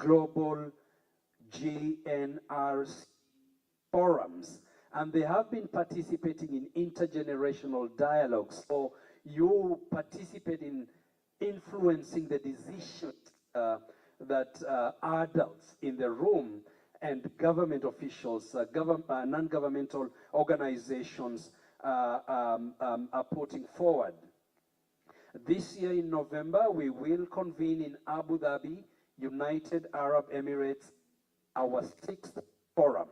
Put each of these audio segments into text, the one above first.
global GNRC forums, and they have been participating in intergenerational dialogues. So you participate in influencing the decisions that adults in the room and government officials, non-governmental organizations are putting forward. This year in November, we will convene in Abu Dhabi, United Arab Emirates, our 6th forum.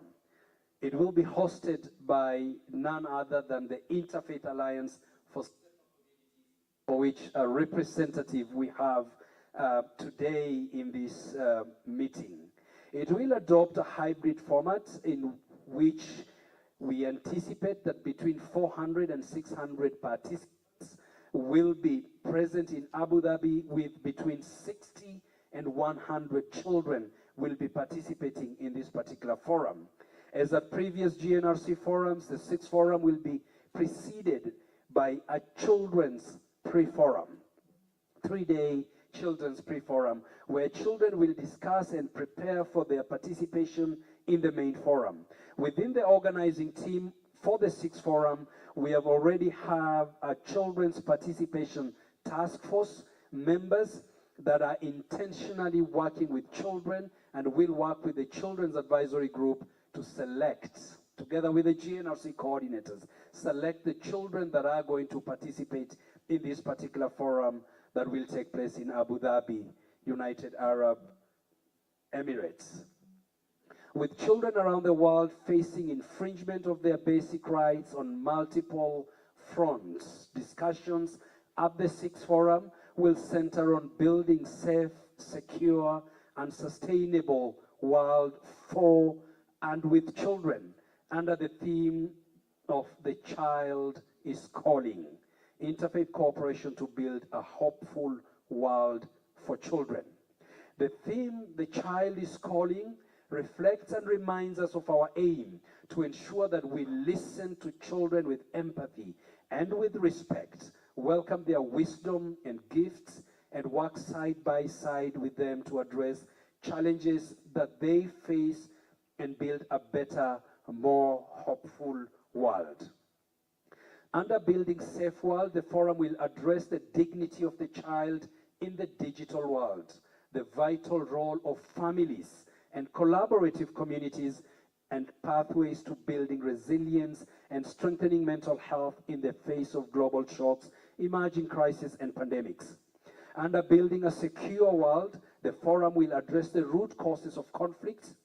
It will be hosted by none other than the Interfaith Alliance, for which a representative we have today in this meeting. It will adopt a hybrid format in which we anticipate that between 400 and 600 participants will be present in Abu Dhabi, with between 60 and 100 children will be participating in this particular forum. As at previous GNRC forums, the 6th forum will be preceded by a children's pre-forum, 3-day children's pre-forum, where children will discuss and prepare for their participation in the main forum. Within the organizing team for the 6th forum, we have already have a children's participation task force members that are intentionally working with children and will work with the Children's Advisory Group to select, together with the GNRC coordinators, select the children that are going to participate in this particular forum that will take place in Abu Dhabi, United Arab Emirates. With children around the world facing infringement of their basic rights on multiple fronts, discussions at the 6th forum will center on building safe, secure, and sustainable world for and with children, under the theme of "The Child is Calling," interfaith cooperation to build a hopeful world for children. The theme, "The Child is Calling," reflects and reminds us of our aim to ensure that we listen to children with empathy and with respect, welcome their wisdom and gifts, and work side by side with them to address challenges that they face and build a better, more hopeful world. Under Building Safe World, the forum will address the dignity of the child in the digital world, the vital role of families and collaborative communities, and pathways to building resilience and strengthening mental health in the face of global shocks, emerging crises, and pandemics. Under Building a Secure World, the forum will address the root causes of conflict,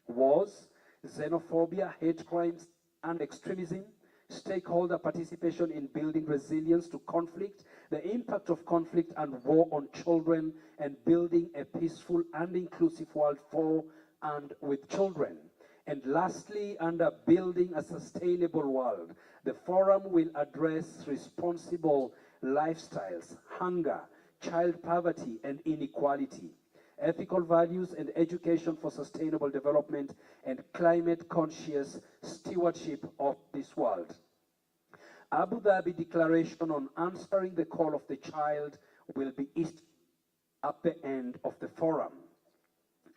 wars, xenophobia, hate crimes, and extremism, stakeholder participation in building resilience to conflict, the impact of conflict and war on children, and building a peaceful and inclusive world for and with children. And lastly, under Building a Sustainable World, the forum will address responsible lifestyles, hunger, child poverty, and inequality, ethical values and education for sustainable development, and climate-conscious stewardship of this world. Abu Dhabi Declaration on Answering the Call of the Child will be issued at the end of the forum.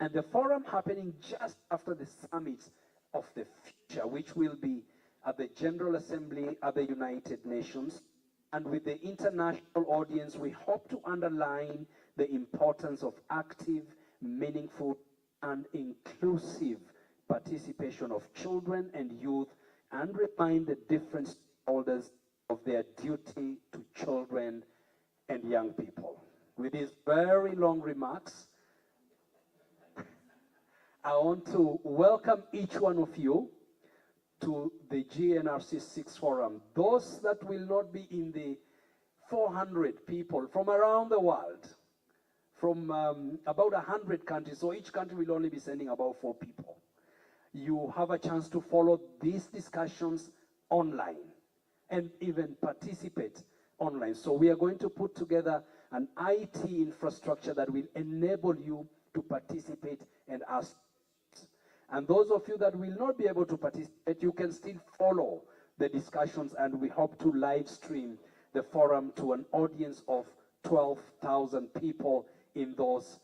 And the forum happening just after the Summit of the Future, which will be at the General Assembly at the United Nations. And with the international audience, we hope to underline the importance of active, meaningful, and inclusive participation of children and youth, and remind the different stakeholders of their duty to children and young people. With these very long remarks, I want to welcome each one of you to the GNRC 6 Forum. Those that will not be in the 400 people from around the world, from about 100 countries, so each country will only be sending about 4 people. You have a chance to follow these discussions online and even participate online. So we are going to put together an IT infrastructure that will enable you to participate and ask. And those of you that will not be able to participate, you can still follow the discussions, and we hope to live stream the forum to an audience of 12,000 people in those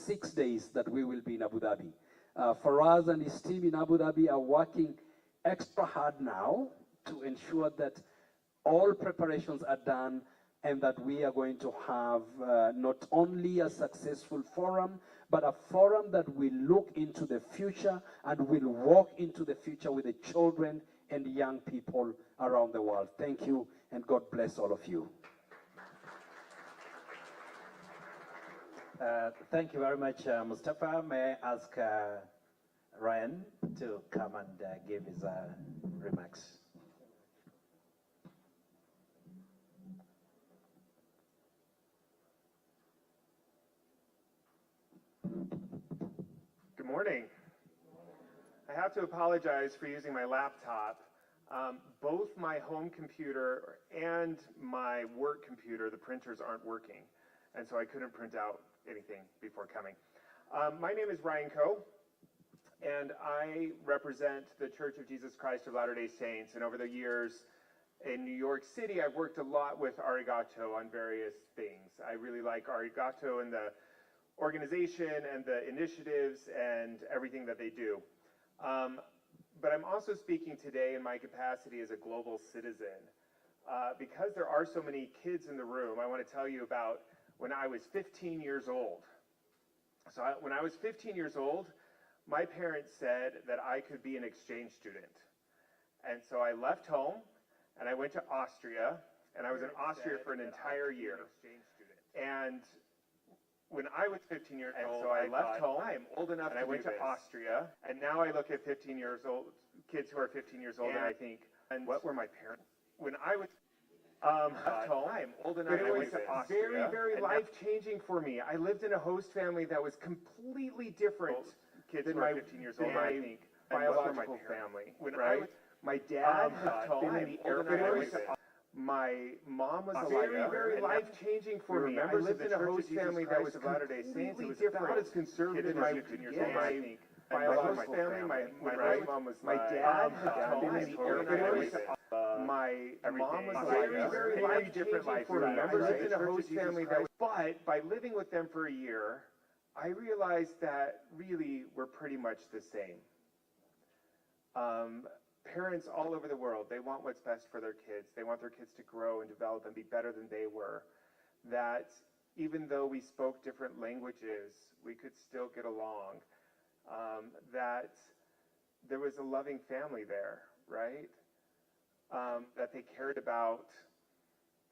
6 days that we will be in Abu Dhabi. Faraz and his team in Abu Dhabi are working extra hard now to ensure that all preparations are done and that we are going to have not only a successful forum, but a forum that will look into the future and will walk into the future with the children and young people around the world. Thank you, and God bless all of you. Thank you very much, Mustafa. May I ask Ryan to come and give his remarks. Good morning. I have to apologize for using my laptop. Both my home computer and my work computer, the printers aren't working, and so I couldn't print out anything before coming. My name is Ryan Coe, and I represent the Church of Jesus Christ of Latter-day Saints, and over the years in New York City, I've worked a lot with Arigato on various things. I really like Arigato and the organization and the initiatives and everything that they do. But I'm also speaking today in my capacity as a global citizen. Because there are so many kids in the room, I want to tell you about when I was 15 years old. So when I was 15 years old, my parents said that I could be an exchange student. And so I left home and I went to Austria, and I was in Austria for an entire year. And when I was 15 years old, so I left home, I am old enough, and I went to Austria, and now I look at 15 years old, kids who are 15 years old, and I think, and what were my parents? When I was left home, I am old enough, and I went to Austria. Very life-changing for me. I lived in a host family that was completely different than my 15 years old, I think, biological family. When right? My dad had been in the Air Force. My mom was very life-changing for me. I lived in a host family that was completely different. As conservative as you could get. My host family, my mom was my dad had been in the Air Force. My mom was very life-changing for me. I lived in a host family that was, but by living with them for a year, I realized that really we're pretty much the same. Parents all over the world, they want what's best for their kids. They want their kids to grow and develop and be better than they were. That even though we spoke different languages, we could still get along. That there was a loving family there, right? That they cared about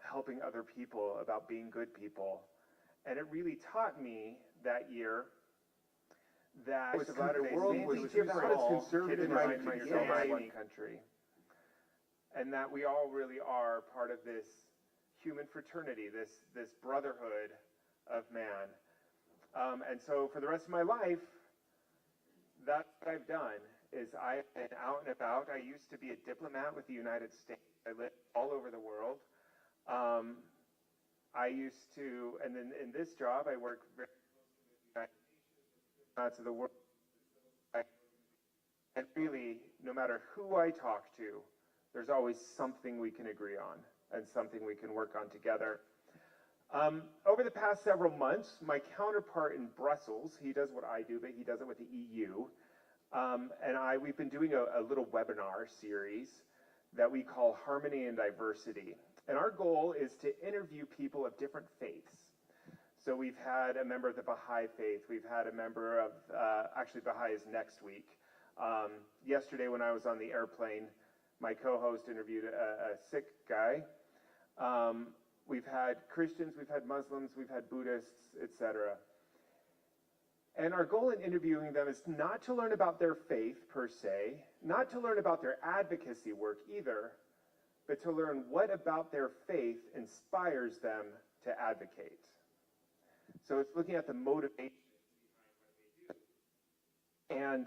helping other people, about being good people. And it really taught me that year that the world was different as conservative as my one country, and that we all really are part of this human fraternity, this brotherhood of man. And so for the rest of my life, that's what I've done, is I've been out and about. I used to be a diplomat with the United States. I lived all over the world. I used to, and then in this job, I work very closely with the United Nations, to the world. And really, no matter who I talk to, there's always something we can agree on and something we can work on together. Over the past several months, my counterpart in Brussels, he does what I do, but he does it with the EU, and we've been doing a little webinar series that we call Harmony and Diversity. And our goal is to interview people of different faiths. So we've had a member of the Baha'i faith. We've had a member of, actually Baha'i is next week. Yesterday when I was on the airplane, my co-host interviewed a Sikh guy. We've had Christians, we've had Muslims, we've had Buddhists, etc. And our goal in interviewing them is not to learn about their faith per se, not to learn about their advocacy work either, but to learn what about their faith inspires them to advocate. So it's looking at the motivation behind what they do. And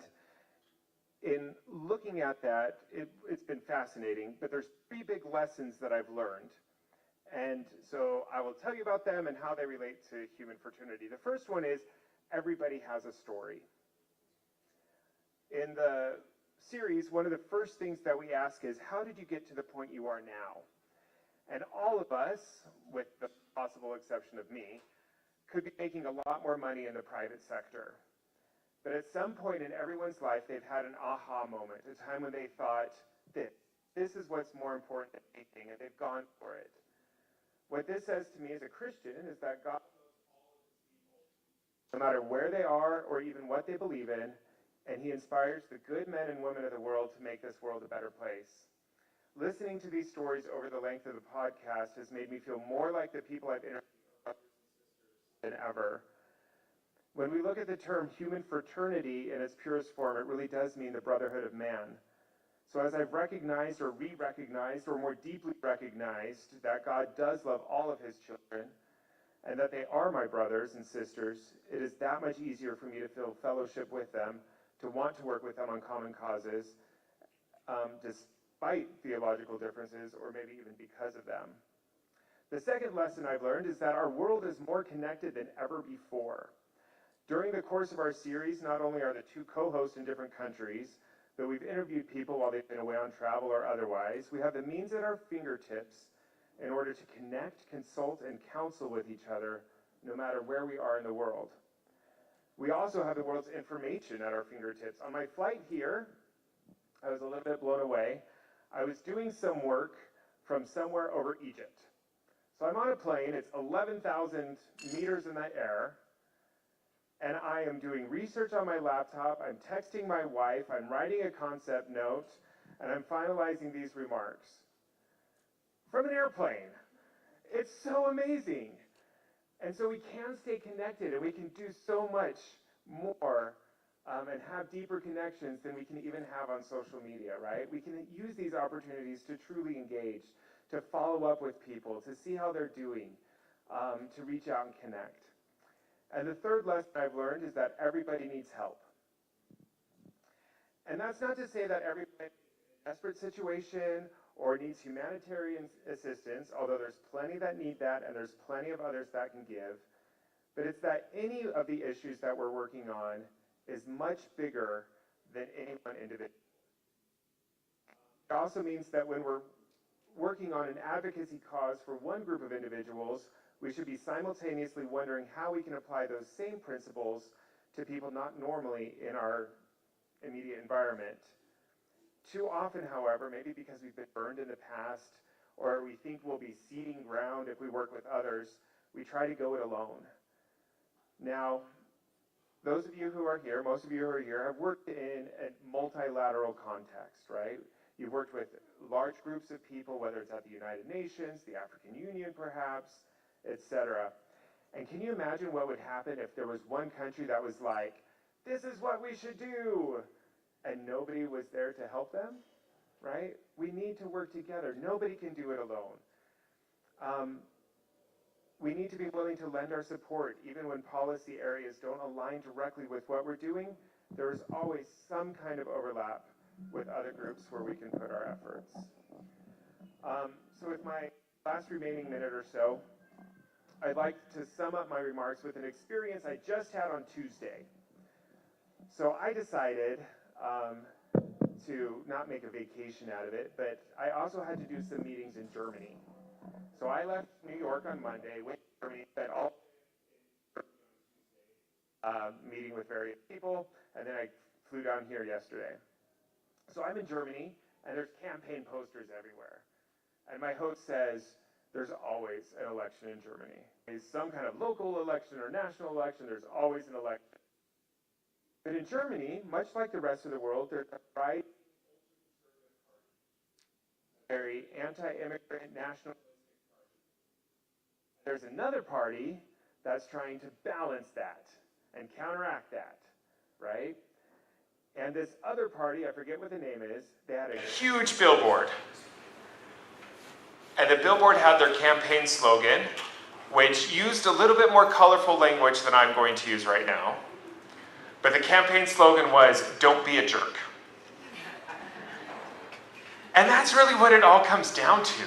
in looking at that, it's been fascinating, but there's 3 big lessons that I've learned. And so I will tell you about them and how they relate to human fraternity. The first one is everybody has a story. In the series, one of the first things that we ask is, how did you get to the point you are now? And all of us, with the possible exception of me, could be making a lot more money in the private sector. But at some point in everyone's life, they've had an aha moment, a time when they thought, this is what's more important than anything, and they've gone for it. What this says to me as a Christian is that God, no matter where they are or even what they believe in, and he inspires the good men and women of the world to make this world a better place. Listening to these stories over the length of the podcast has made me feel more like the people I've interviewed than ever. When we look at the term human fraternity in its purest form, it really does mean the brotherhood of man. So as I've recognized or re-recognized or more deeply recognized that God does love all of his children and that they are my brothers and sisters, it is that much easier for me to feel fellowship with them, to want to work with them on common causes, despite theological differences or maybe even because of them. The second lesson I've learned is that our world is more connected than ever before. During the course of our series, not only are the two co-hosts in different countries, but we've interviewed people while they've been away on travel or otherwise. We have the means at our fingertips in order to connect, consult, and counsel with each other, no matter where we are in the world. We also have the world's information at our fingertips. On my flight here, I was a little bit blown away. I was doing some work from somewhere over Egypt. So I'm on a plane, it's 11,000 meters in the air, and I am doing research on my laptop, I'm texting my wife, I'm writing a concept note, and I'm finalizing these remarks. From an airplane. It's so amazing. And so we can stay connected, and we can do so much more and have deeper connections than we can even have on social media, right? We can use these opportunities to truly engage, to follow up with people, to see how they're doing, to reach out and connect. And the third lesson I've learned is that everybody needs help. And that's not to say that everybody in a desperate situation or needs humanitarian assistance, although there's plenty that need that and there's plenty of others that can give. But it's that any of the issues that we're working on is much bigger than any one individual. It also means that when we're working on an advocacy cause for one group of individuals, we should be simultaneously wondering how we can apply those same principles to people not normally in our immediate environment. Too often, however, maybe because we've been burned in the past, or we think we'll be ceding ground if we work with others, we try to go it alone. Now, those of you who are here, most of you who are here, have worked in a multilateral context, right? You've worked with large groups of people, whether it's at the United Nations, the African Union perhaps, etc. And can you imagine what would happen if there was one country that was like, this is what we should do, and nobody was there to help them, right? We need to work together. Nobody can do it alone. We need to be willing to lend our support, even when policy areas don't align directly with what we're doing. There is always some kind of overlap with other groups where we can put our efforts. So with my last remaining minute or so, I'd like to sum up my remarks with an experience I just had on Tuesday. So I decided to not make a vacation out of it, but I also had to do some meetings in Germany. So I left New York on Monday, went to Germany, spent all meeting with various people, and then I flew down here yesterday. So I'm in Germany, and there's campaign posters everywhere. And my host says, there's always an election in Germany. It's some kind of local election or national election, there's always an election. But in Germany, much like the rest of the world, there's a right, very anti-immigrant nationalistic party. There's another party that's trying to balance that and counteract that, right? And this other party, I forget what the name is, they had a huge billboard. And the billboard had their campaign slogan, which used a little bit more colorful language than I'm going to use right now. But the campaign slogan was, "Don't be a jerk." And that's really what it all comes down to.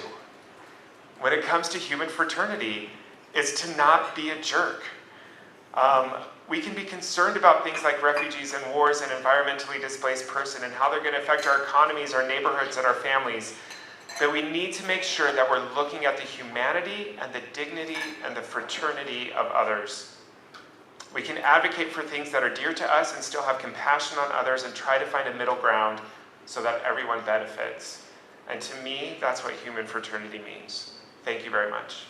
When it comes to human fraternity, is to not be a jerk. We can be concerned about things like refugees and wars and environmentally displaced person and how they're going to affect our economies, our neighborhoods, and our families. But we need to make sure that we're looking at the humanity and the dignity and the fraternity of others. We can advocate for things that are dear to us and still have compassion on others and try to find a middle ground so that everyone benefits. And to me, that's what human fraternity means. Thank you very much.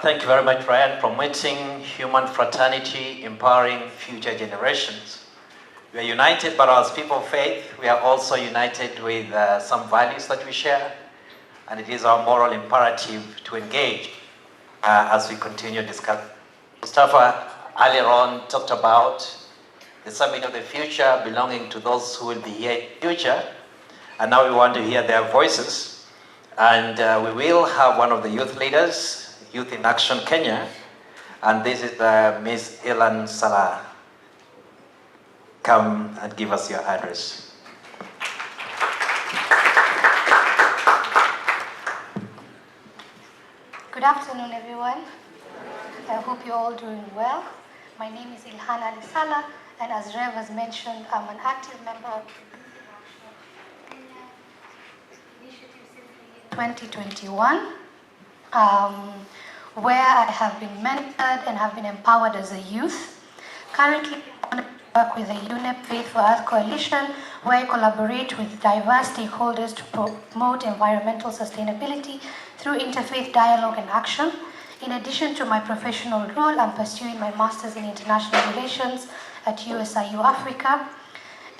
Thank you very much, Ryan, promoting human fraternity, empowering future generations. We are united, but as people of faith, we are also united with some values that we share, and it is our moral imperative to engage as we continue discussing. Mustafa earlier on talked about the summit of the future belonging to those who will be here in the future, and now we want to hear their voices. And we will have one of the youth leaders, Youth in Action Kenya, and this is Ms. Ilan Salah. Come and give us your address. Good afternoon, everyone. I hope you're all doing well. My name is Ilhan Ali Salah, and as Rev has mentioned, I'm an active member of the initiative since 2021, where I have been mentored and have been empowered as a youth. Currently, I work with the UNEP Faith for Earth Coalition, where I collaborate with diverse stakeholders to promote environmental sustainability through interfaith dialogue and action. In addition to my professional role, I'm pursuing my Master's in International Relations at USIU Africa,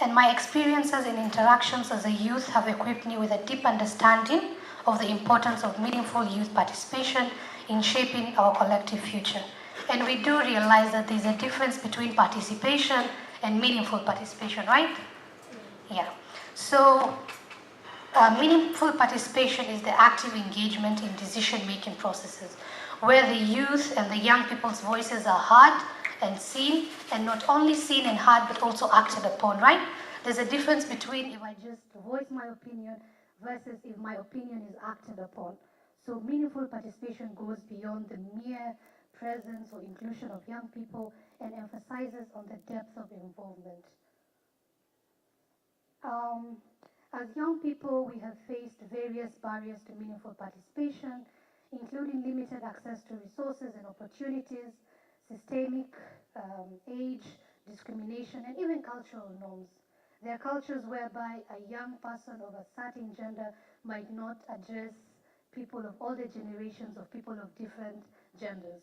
and my experiences and interactions as a youth have equipped me with a deep understanding of the importance of meaningful youth participation in shaping our collective future. And we do realize that there's a difference between participation and meaningful participation, right? Yeah. So meaningful participation is the active engagement in decision-making processes, where the youth and the young people's voices are heard and seen, and not only seen and heard, but also acted upon, right? There's a difference between if I just voice my opinion versus if my opinion is acted upon. So meaningful participation goes beyond the mere presence or inclusion of young people and emphasizes on the depth of involvement. As young people, we have faced various barriers to meaningful participation, including limited access to resources and opportunities, systemic age, discrimination, and even cultural norms. There are cultures whereby a young person of a certain gender might not address people of older generations or people of different genders.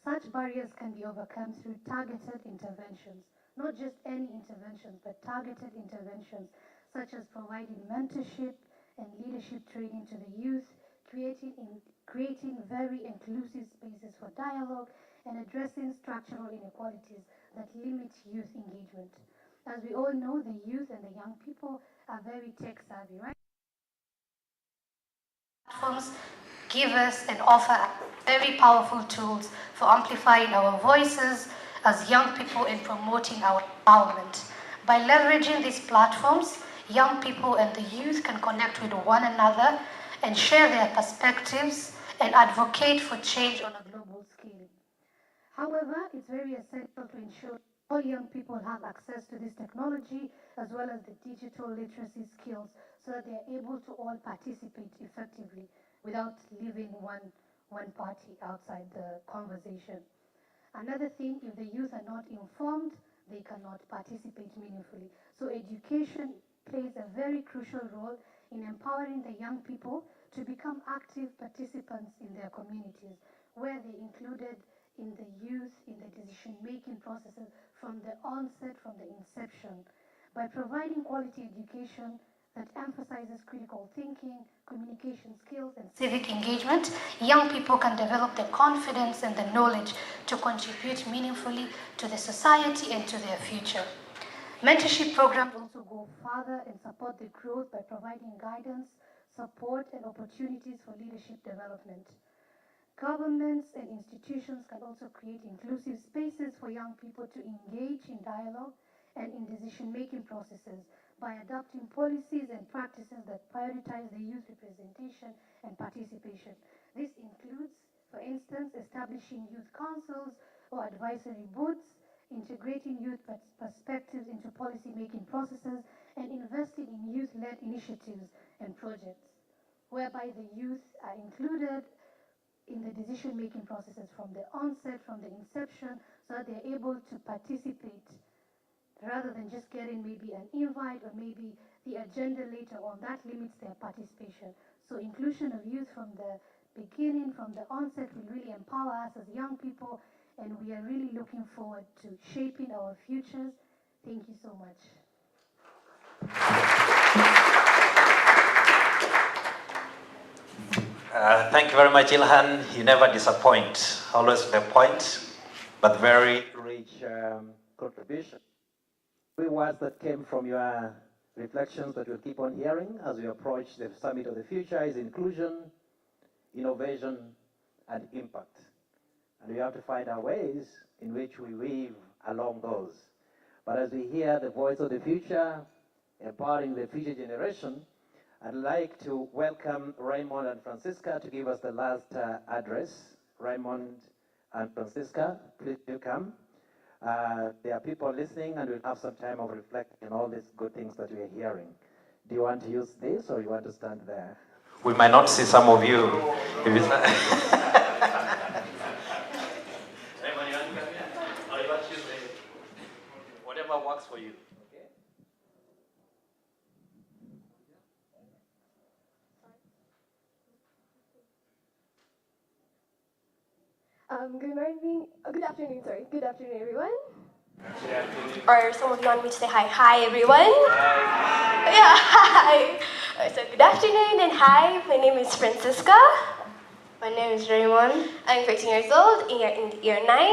Such barriers can be overcome through targeted interventions, not just any interventions, but targeted interventions, such as providing mentorship and leadership training to the youth, creating very inclusive spaces for dialogue, and addressing structural inequalities that limit youth engagement. As we all know, the youth and the young people are very tech savvy, right? Platforms give us and offer very powerful tools for amplifying our voices as young people and promoting our empowerment. By leveraging these platforms, young people and the youth can connect with one another and share their perspectives and advocate for change on a global scale. However, it's very essential to ensure all young people have access to this technology as well as the digital literacy skills so that they're able to all participate effectively without leaving one party outside the conversation. Another thing, if the youth are not informed, they cannot participate meaningfully. So education plays a very crucial role in empowering the young people to become active participants in their communities, where they're included in the youth, in the decision-making processes from the onset, from the inception. By providing quality education that emphasizes critical thinking, communication skills, and civic engagement, young people can develop the confidence and the knowledge to contribute meaningfully to the society and to their future. Mentorship programs also go further and support the growth by providing guidance, support, and opportunities for leadership development. Governments and institutions can also create inclusive spaces for young people to engage in dialogue and in decision-making processes by adopting policies and practices that prioritize the youth representation and participation. This includes, for instance, establishing youth councils or advisory boards, integrating youth perspectives into policy-making processes, and investing in youth-led initiatives and projects. whereby the youth are included in the decision-making processes from the onset, from the inception, so that they're able to participate rather than just getting maybe an invite or maybe the agenda later on. That limits their participation. So inclusion of youth from the beginning, from the onset, will really empower us as young people, and we are really looking forward to shaping our futures. Thank you so much. Thank you very much, Ilhan. You never disappoint. Always to the point, but very rich contribution. Three words that came from your reflections that we'll keep on hearing as we approach the Summit of the Future is inclusion, innovation, and impact. And we have to find our ways in which we weave along those. But as we hear the voice of the future, empowering the future generation, I'd like to welcome Raymond and Francisca to give us the last address. Raymond and Francisca, please do come. There are people listening, and we'll have some time of reflecting on all these good things that we are hearing. Do you want to use this, or you want to stand there? We might not see some of you. If it's Raymond, you want to come here? Or you want to use whatever works for you. Good afternoon, everyone. Good afternoon. Or some of you want me to say hi. Hi, everyone. Hi. Yeah, hi. So good afternoon and hi. My name is Francisca. My name is Raymond. I'm 13 years old, in year 9.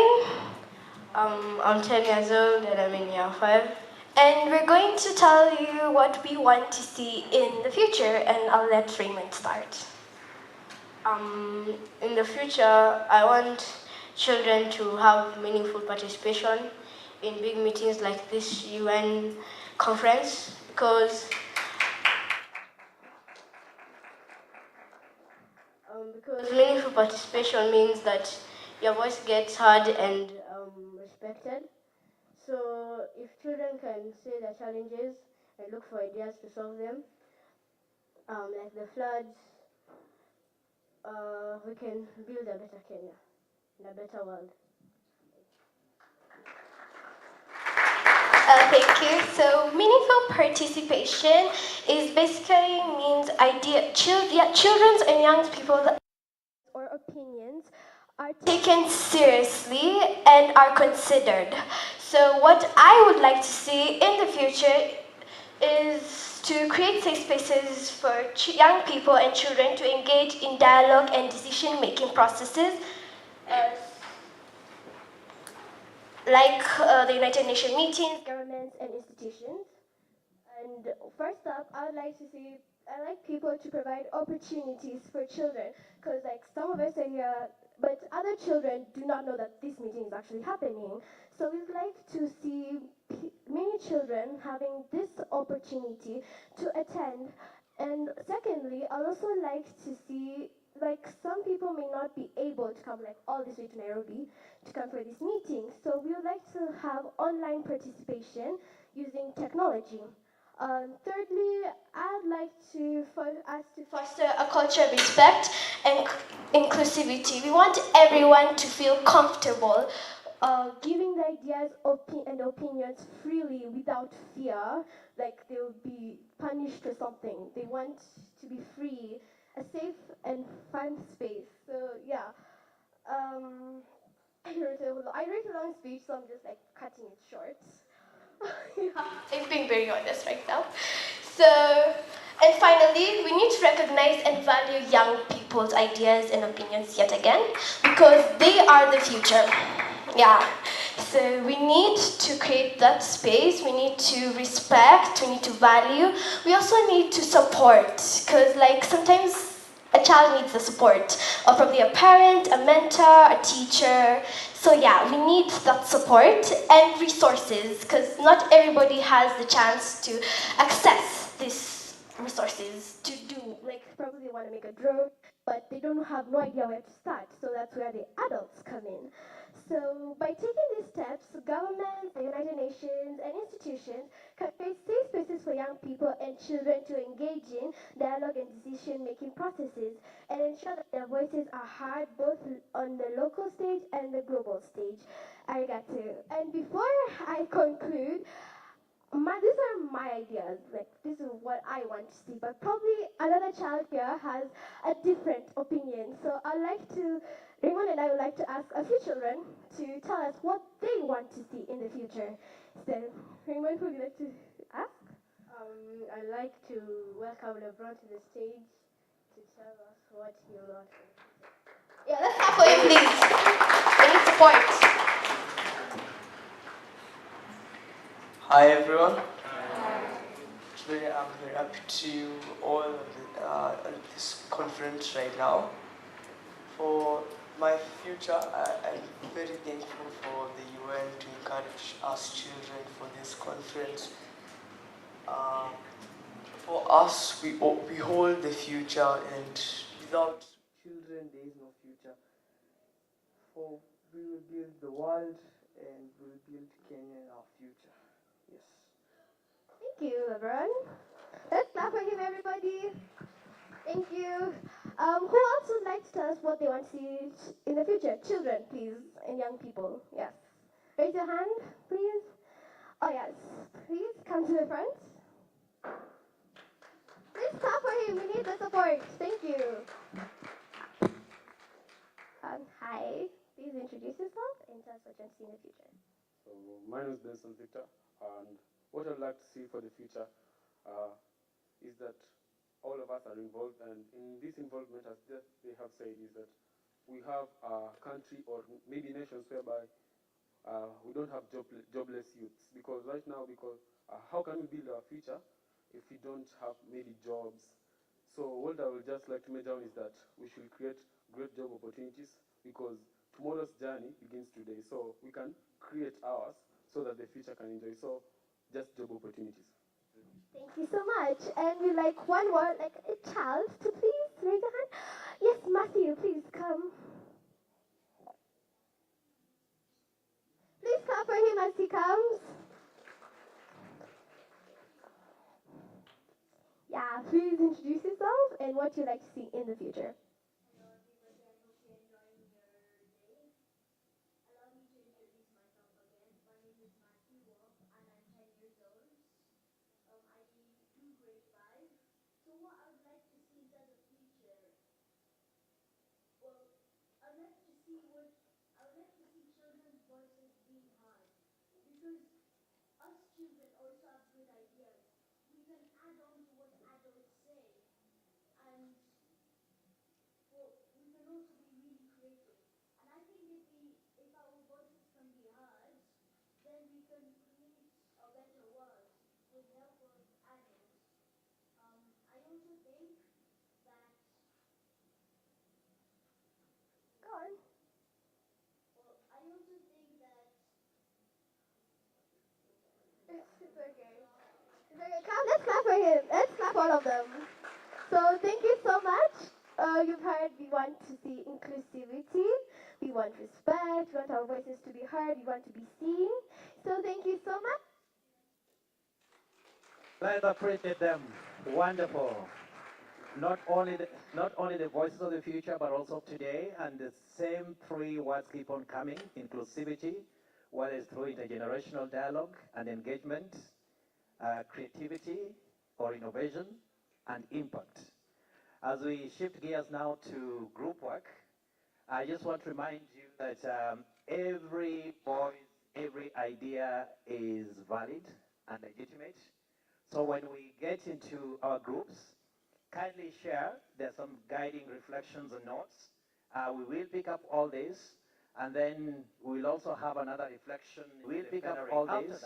I'm 10 years old and I'm in year 5. And we're going to tell you what we want to see in the future, and I'll let Raymond start. In the future, I want children to have meaningful participation in big meetings like this UN conference, because meaningful participation means that your voice gets heard and respected. So if children can say their challenges and look for ideas to solve them, like the floods, we can build a better Kenya and a better world. Thank you. So meaningful participation is basically means children's and young people's or opinions are taken seriously and are considered. So what I would like to see in the future is to create safe spaces for young people and children to engage in dialogue and decision-making processes, like the United Nations meetings, governments, and institutions. And first up, I like people to provide opportunities for children, because like some of us are here, but other children do not know that this meeting is actually happening. So we'd like to see many children having this opportunity to attend. And secondly, I'd also like to see, like some people may not be able to come like all this way to Nairobi to come for this meeting. So we would like to have online participation using technology. Thirdly, I'd like for us to foster a culture of respect and inclusivity. We want everyone to feel comfortable giving their ideas and opinions freely without fear, like they'll be punished or something. They want to be free, a safe and fun space. So yeah, I wrote a long speech, so I'm just like cutting it short. Yeah, I'm being very honest right now. So, and finally, we need to recognize and value young people's ideas and opinions yet again, because they are the future. Yeah. So we need to create that space, we need to respect, we need to value, we also need to support, because like sometimes a child needs the support of probably a parent, a mentor, a teacher. So yeah, we need that support and resources, because not everybody has the chance to access these resources to do, like probably they want to make a drone, but they don't have no idea where to start. So that's where the adults come in. So by taking these steps, governments, the United Nations, and institutions can create safe spaces for young people and children to engage in dialogue and decision-making processes and ensure that their voices are heard both on the local stage and the global stage. Arigato. And before I conclude, these are my ideas. Like, this is what I want to see. But probably another child here has a different opinion. So I'd like to, Raymond and I would like to ask a few children to tell us what they want to see in the future. So, Raymond, who would you like to ask? I'd like to welcome LeBron to the stage to tell us what he wants. Yeah, let's clap for him, please. We need support. Hi everyone. Today I'm very happy to all at this conference right now. For my future, I'm very thankful for the UN to encourage us children for this conference. For us, we hold the future, and without children, there is no future. For we will build the world, and we will build Kenya in our future. Yes. Thank you, LeBron. Let's clap for him, everybody. Thank you. Who else would like to tell us what they want to see in the future? Children, please, and young people. Yes. Raise your hand, please. Oh, yes. Please come to the front. Please clap for him. We need the support. Thank you. Hi. Please introduce yourself and tell us what you want to see in the future. So my name is Benson Victor, and what I'd like to see for the future is that all of us are involved, and in this involvement, as they have said, is that we have a country or maybe nations whereby we don't have jobless youths, because right now, how can we build our future if we don't have maybe jobs? So what I would just like to make down is that we should create great job opportunities, because tomorrow's journey begins today. So we can create ours so that the future can enjoy. So just job opportunities. Thank you so much. And we like one more, like a child to please raise your hand. Yes, Matthew, please come. Please clap for him as he comes. Yeah, please introduce yourself and what you'd like to see in the future. Go on. It's okay. It's okay. Come, let's clap for him. Let's clap all of them. So thank you so much. You've heard we want to see inclusivity, we want respect, we want our voices to be heard, we want to be seen. So thank you so much. Let's appreciate them. Wonderful. Not only the voices of the future, but also today, and the same three words keep on coming: inclusivity, whether it's through intergenerational dialogue and engagement, creativity or innovation, and impact. As we shift gears now to group work, I just want to remind you that every voice, every idea is valid and legitimate. So when we get into our groups, kindly share. There's some guiding reflections and notes. We will pick up all this, and then we'll also have another reflection. We'll pick up all this,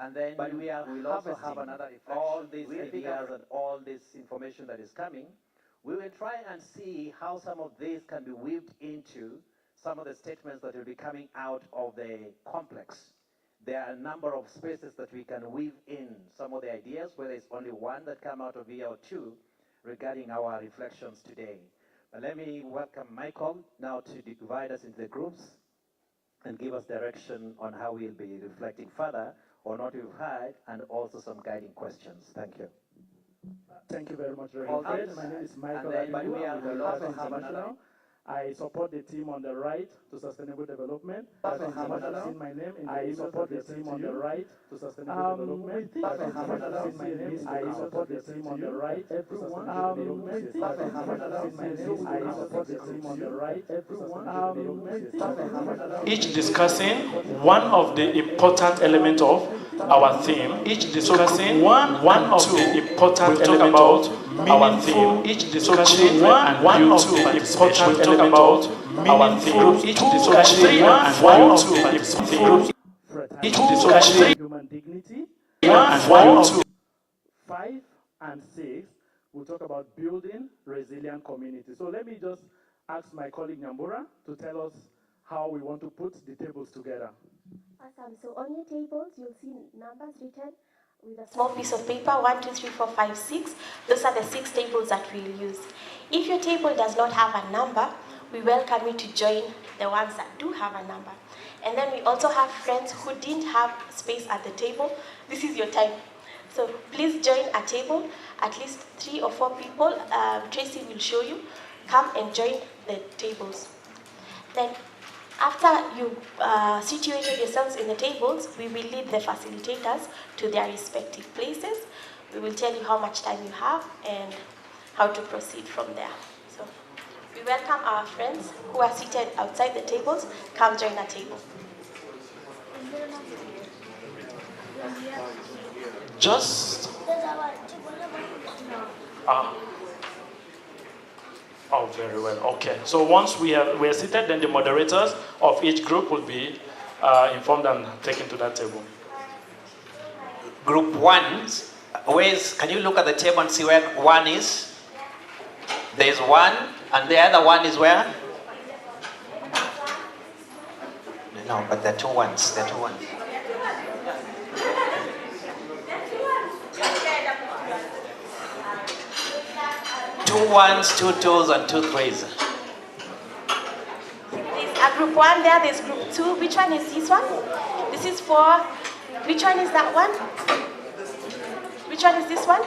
and then we'll also have another reflection. All these ideas and all this information that is coming. We will try and see how some of this can be weaved into some of the statements that will be coming out of the complex. There are a number of spaces that we can weave in some of the ideas, whether it's only one that come out of here or two, regarding our reflections today. But let me welcome Michael now to divide us into the groups. and give us direction on how we'll be reflecting further on what we've heard, and also some guiding questions. Thank you. Thank you very much, Reverend Fred. My name is Michael Adibua. I'm a Law International. I support the team on the right to sustainable development. I support the team on the right to sustainable development. I support the team on the right to sustainable development. I support the team on the right to sustainable development. Each discussing one of the important elements of our theme. Each discussing one of the important elements of our theme. Each discussing one of the important elements about our theme. Each discussion one of the important. Each discussion human dignity. one of 5 and 6 we'll talk about building resilient communities. So let me just ask my colleague Nyambura to tell us how we want to put the tables together. Awesome. So on your tables, you'll see numbers written with a small piece of paper, 1, 2, 3, 4, 5, 6. Those are the 6 tables that we'll use. If your table does not have a number, we welcome you to join the ones that do have a number. And then we also have friends who didn't have space at the table. This is your time. So please join a table, at least 3 or 4 people. Tracy will show you. Come and join the tables. Then after you situated yourselves in the tables, we will lead the facilitators to their respective places. We will tell you how much time you have and how to proceed from there. So we welcome our friends who are seated outside the tables. Come join a table. just oh, very well. Okay. So once we are seated, then the moderators of each group will be informed and taken to that table. Group 1, can you look at the table and see where 1 is? There's 1, and the other 1 is where? No, but there are 2 ones. There are 2 ones. Two 1s, 2 2s, and 2 3s. There's a group 1 there, there's group 2. Which one is this one? This is for, which one is that one? Which one is this one?